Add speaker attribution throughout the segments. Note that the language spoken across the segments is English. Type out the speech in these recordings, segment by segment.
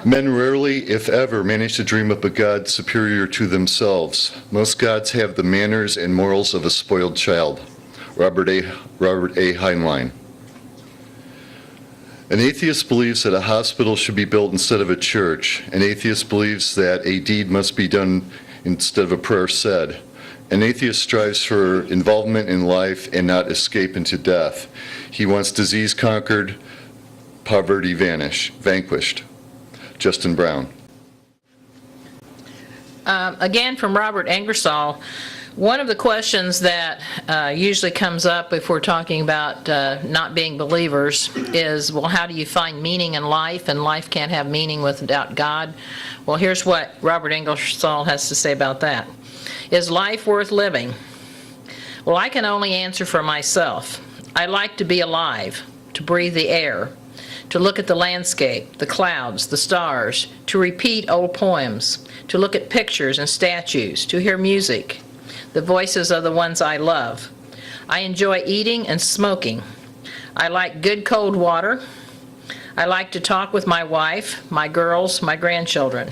Speaker 1: Men rarely, if ever, manage to dream up a God superior to themselves. Most gods have the manners and morals of a spoiled child. Robert A. Heinlein. An atheist believes that a hospital should be built instead of a church. An atheist believes that a deed must be done instead of a prayer said. An atheist strives for involvement in life and not escape into death. He wants disease conquered, poverty vanquished. Justin Brown.
Speaker 2: Again, from Robert Ingersoll, one of the questions that usually comes up if we're talking about not being believers is, well, how do you find meaning in life? And life can't have meaning without God. Well, here's what Robert Ingersoll has to say about that. Is life worth living? Well, I can only answer for myself. I like to be alive, to breathe the air, to look at the landscape, the clouds, the stars, to repeat old poems, to look at pictures and statues, to hear music, the voices of the ones I love. I enjoy eating and smoking. I like good cold water. I like to talk with my wife, my girls, my grandchildren.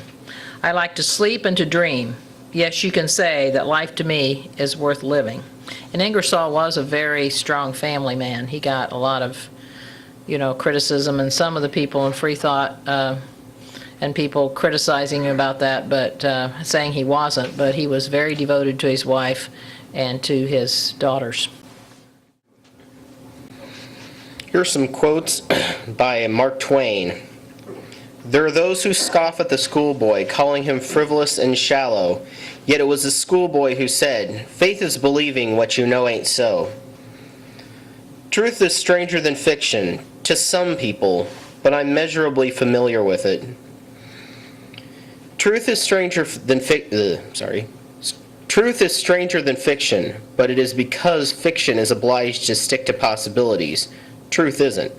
Speaker 2: I like to sleep and to dream. Yes, you can say that life to me is worth living. And Ingersoll was a very strong family man. He got a lot of criticism, and some of the people in free thought and people criticizing him about that, but saying he wasn't. But he was very devoted to his wife and to his daughters.
Speaker 3: Here are some quotes by Mark Twain. There are those who scoff at the schoolboy, calling him frivolous and shallow. Yet it was the schoolboy who said, "Faith is believing what you know ain't so." Truth is stranger than fiction, to some people, but I'm measurably familiar with it. Truth is stranger than fiction, but it is because fiction is obliged to stick to possibilities. Truth isn't.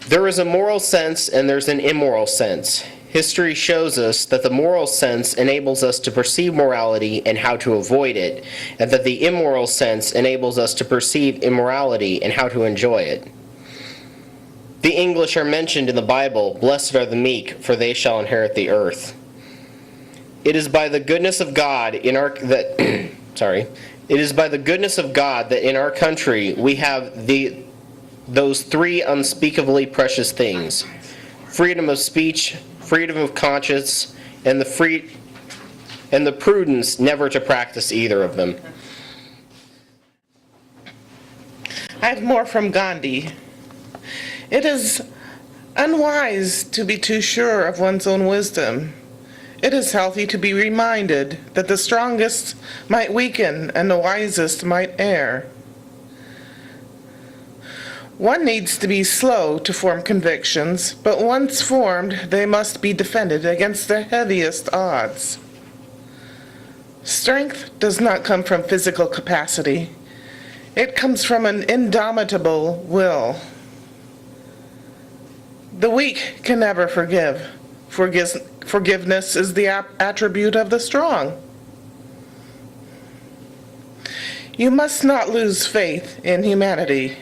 Speaker 3: There is a moral sense and there's an immoral sense. History shows us that the moral sense enables us to perceive morality and how to avoid it, and that the immoral sense enables us to perceive immorality and how to enjoy it. The English are mentioned in the Bible, "Blessed are the meek, for they shall inherit the earth." It is by the goodness of God in our country we have those three unspeakably precious things: freedom of speech, freedom of conscience, and the prudence never to practice either of them.
Speaker 4: I have more from Gandhi. It is unwise to be too sure of one's own wisdom. It is healthy to be reminded that the strongest might weaken and the wisest might err. One needs to be slow to form convictions, but once formed, they must be defended against the heaviest odds. Strength does not come from physical capacity. It comes from an indomitable will. The weak can never forgive. Forgiveness is the attribute of the strong. You must not lose faith in humanity.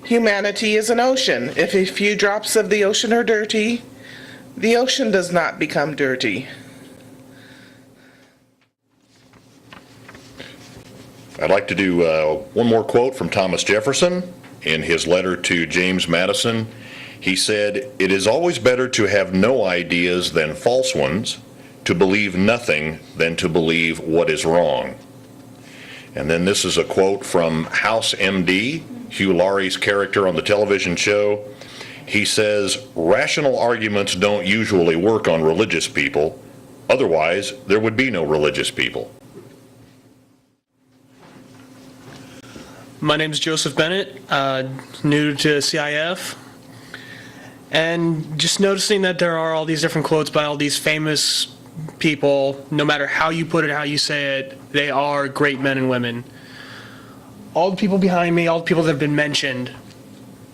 Speaker 4: Humanity is an ocean. If a few drops of the ocean are dirty, the ocean does not become dirty.
Speaker 5: I'd like to do one more quote from Thomas Jefferson in his letter to James Madison. He said, "It is always better to have no ideas than false ones, to believe nothing than to believe what is wrong." And then this is a quote from House MD, Hugh Laurie's character on the television show. He says, "Rational arguments don't usually work on religious people. Otherwise, there would be no religious people."
Speaker 6: My name's Joseph Bennett, new to CIF, and just noticing that there are all these different quotes by all these famous people. No matter how you put it, how you say it, they are great men and women. All the people behind me, all the people that have been mentioned,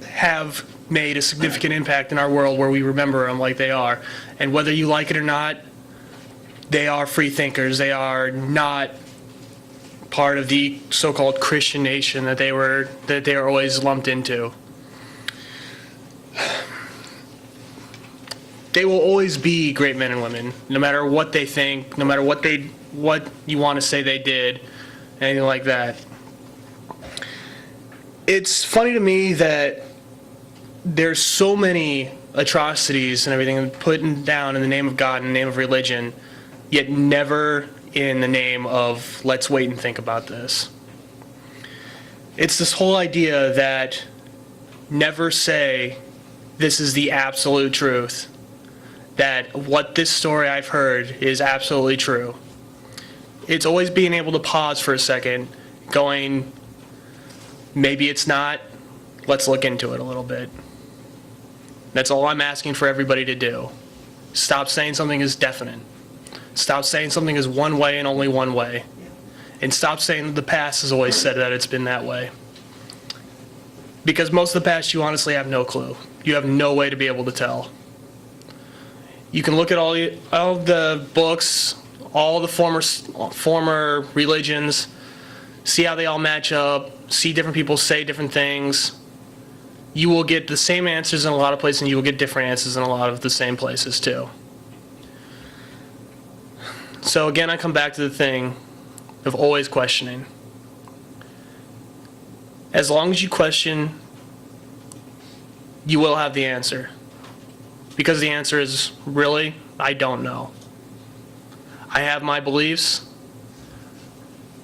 Speaker 6: have made a significant impact in our world where we remember them like they are. And whether you like it or not, they are free thinkers. They are not part of the so-called Christian nation that they are always lumped into. they will always be great men and women, no matter what they think, no matter what you want to say they did, anything like that. It's funny to me that there's so many atrocities and everything put down in the name of God, in the name of religion, yet never in the name of let's wait and think about this. It's this whole idea that never say this is the absolute truth, that what this story I've heard is absolutely true. It's always being able to pause for a second, going, maybe it's not, let's look into it a little bit. That's all I'm asking for everybody to do. Stop saying something is definite. Stop saying something is one way and only one way. And stop saying that the past has always said that it's been that way. Because most of the past, you honestly have no clue. You have no way to be able to tell. You can look at all the books, all the former religions, see how they all match up, see different people say different things. You will get the same answers in a lot of places, and you will get different answers in a lot of the same places too. So again, I come back to the thing of always questioning. As long as you question, you will have the answer. Because the answer is, really, I don't know. I have my beliefs,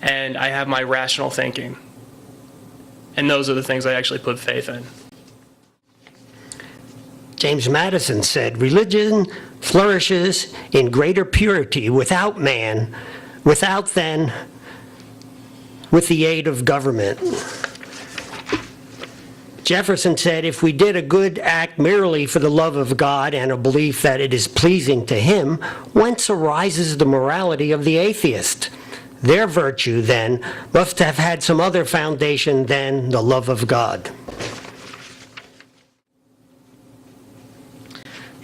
Speaker 6: and I have my rational thinking. And those are the things I actually put faith in.
Speaker 7: James Madison said, "Religion flourishes in greater purity without man, with the aid of government." Jefferson said, "If we did a good act merely for the love of God and a belief that it is pleasing to Him, whence arises the morality of the atheist? Their virtue, then, must have had some other foundation than the love of God."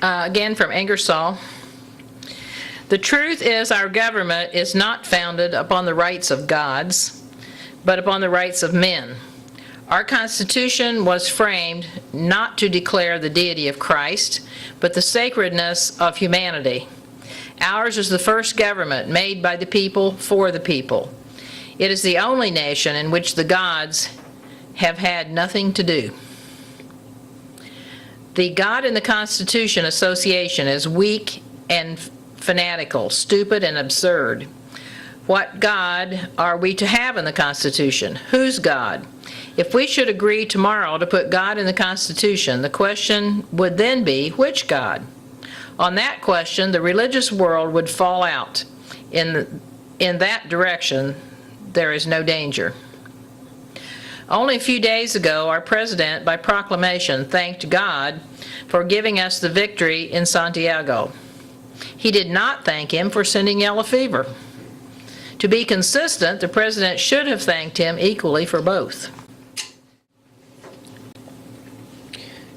Speaker 2: Again from Ingersoll. The truth is our government is not founded upon the rights of gods, but upon the rights of men. Our Constitution was framed not to declare the deity of Christ, but the sacredness of humanity. Ours is the first government made by the people for the people. It is the only nation in which the gods have had nothing to do. The God in the Constitution association is weak and fanatical, stupid and absurd. What God are we to have in the Constitution? Whose God? If we should agree tomorrow to put God in the Constitution, the question would then be, which God? On that question, the religious world would fall out. In that direction, there is no danger. Only a few days ago, our president, by proclamation, thanked God for giving us the victory in Santiago. He did not thank Him for sending yellow fever. To be consistent, the president should have thanked Him equally for both.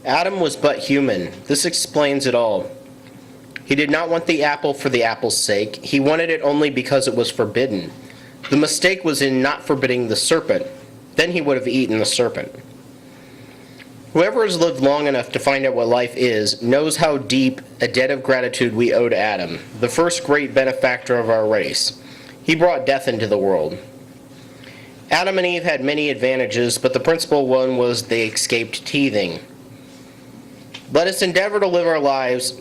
Speaker 3: Adam was but human. This explains it all. He did not want the apple for the apple's sake. He wanted it only because it was forbidden. The mistake was in not forbidding the serpent. Then he would have eaten the serpent. Whoever has lived long enough to find out what life is knows how deep a debt of gratitude we owe to Adam, the first great benefactor of our race. He brought death into the world. Adam and Eve had many advantages, but the principal one was they escaped teething. Let us endeavor to live our lives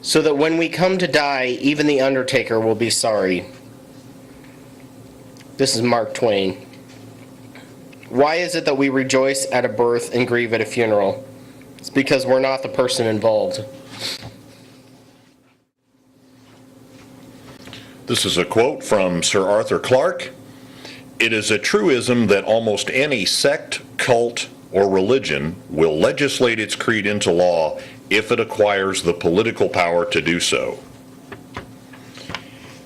Speaker 3: so that when we come to die, even the undertaker will be sorry. This is Mark Twain. Why is it that we rejoice at a birth and grieve at a funeral? It's because we're not the person involved.
Speaker 5: This is a quote from Sir Arthur Clarke. "It is a truism that almost any sect, cult, or religion will legislate its creed into law if it acquires the political power to do so."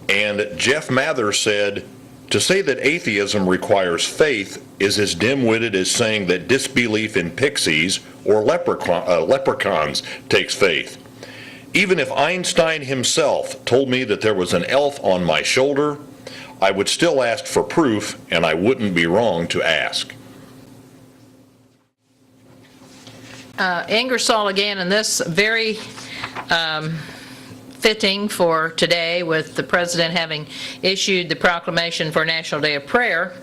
Speaker 5: And Jeff Mather said, "To say that atheism requires faith is as dim-witted as saying that disbelief in pixies or leprechauns takes faith. Even if Einstein himself told me that there was an elf on my shoulder, I would still ask for proof, and I wouldn't be wrong to ask."
Speaker 2: Ingersoll again, and this very fitting for today with the President having issued the proclamation for National Day of Prayer.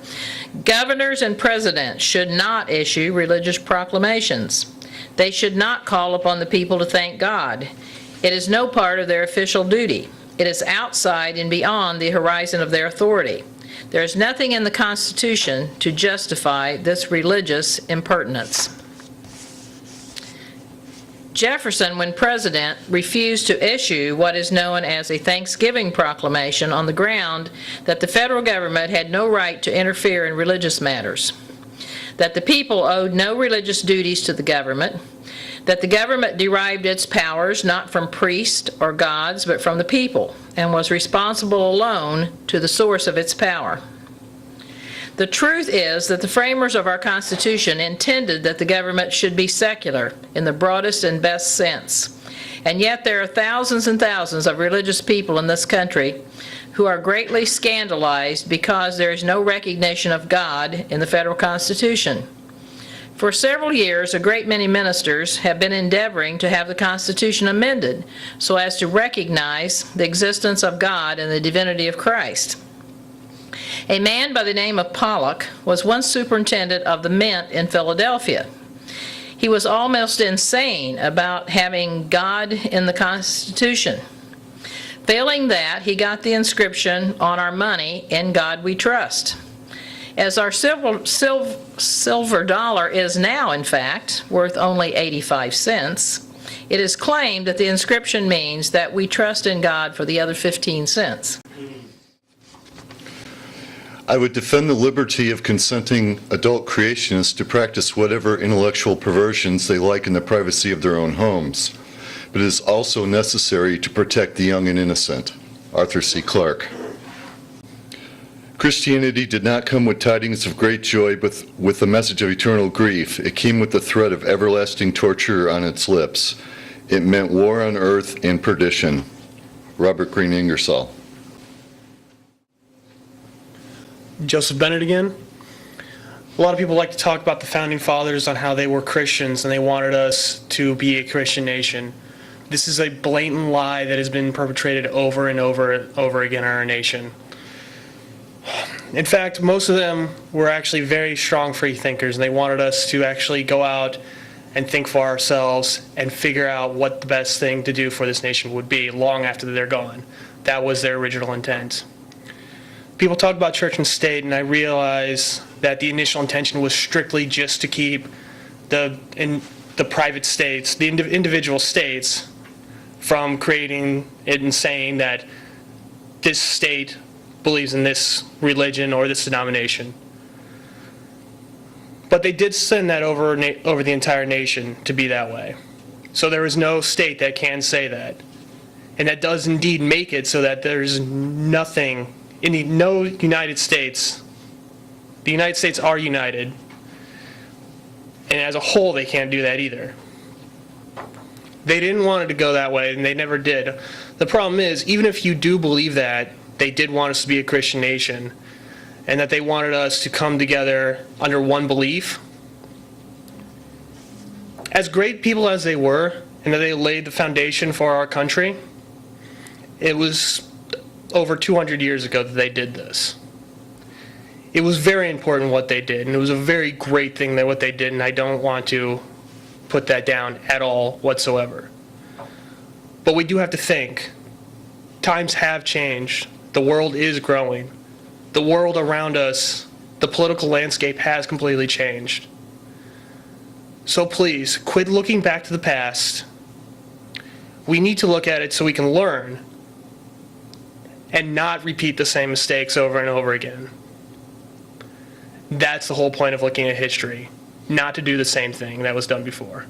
Speaker 2: Governors and presidents should not issue religious proclamations. They should not call upon the people to thank God. It is no part of their official duty. It is outside and beyond the horizon of their authority. There is nothing in the Constitution to justify this religious impertinence. Jefferson, when president, refused to issue what is known as a Thanksgiving proclamation on the ground that the federal government had no right to interfere in religious matters, that the people owed no religious duties to the government, that the government derived its powers not from priests or gods but from the people, and was responsible alone to the source of its power. The truth is that the framers of our Constitution intended that the government should be secular in the broadest and best sense. And yet there are thousands and thousands of religious people in this country who are greatly scandalized because there is no recognition of God in the federal Constitution. For several years, a great many ministers have been endeavoring to have the Constitution amended so as to recognize the existence of God and the divinity of Christ. A man by the name of Pollock was once superintendent of the Mint in Philadelphia. He was almost insane about having God in the Constitution. Failing that, he got the inscription on our money, "In God We Trust." As our silver dollar is now, in fact, worth only 85 cents, it is claimed that the inscription means that we trust in God for the other 15 cents.
Speaker 1: I would defend the liberty of consenting adult creationists to practice whatever intellectual perversions they like in the privacy of their own homes, but it is also necessary to protect the young and innocent. Arthur C. Clarke. Christianity did not come with tidings of great joy, but with the message of eternal grief. It came with the threat of everlasting torture on its lips. It meant war on earth and perdition. Robert Greene Ingersoll.
Speaker 6: Joseph Bennett again. A lot of people like to talk about the Founding Fathers on how they were Christians and they wanted us to be a Christian nation. This is a blatant lie that has been perpetrated over and over again in our nation. In fact, most of them were actually very strong free thinkers, and they wanted us to actually go out and think for ourselves and figure out what the best thing to do for this nation would be long after they're gone. That was their original intent. People talk about church and state, and I realize that the initial intention was strictly just to keep the private states, the individual states, from creating it and saying that this state believes in this religion or this denomination. But they did send that over the entire nation to be that way. So there is no state that can say that. And that does indeed make it so that there's nothing, no United States. The United States are united. And as a whole, they can't do that either. They didn't want it to go that way, and they never did. The problem is, even if you do believe that, they did want us to be a Christian nation, and that they wanted us to come together under one belief. As great people as they were, and that they laid the foundation for our country, it was over 200 years ago that they did this. It was very important what they did, and it was a very great thing that what they did, and I don't want to put that down at all whatsoever. But we do have to think. Times have changed. The world is growing. The world around us, the political landscape has completely changed. So please, quit looking back to the past. We need to look at it so we can learn and not repeat the same mistakes over and over again. That's the whole point of looking at history, not to do the same thing that was done before.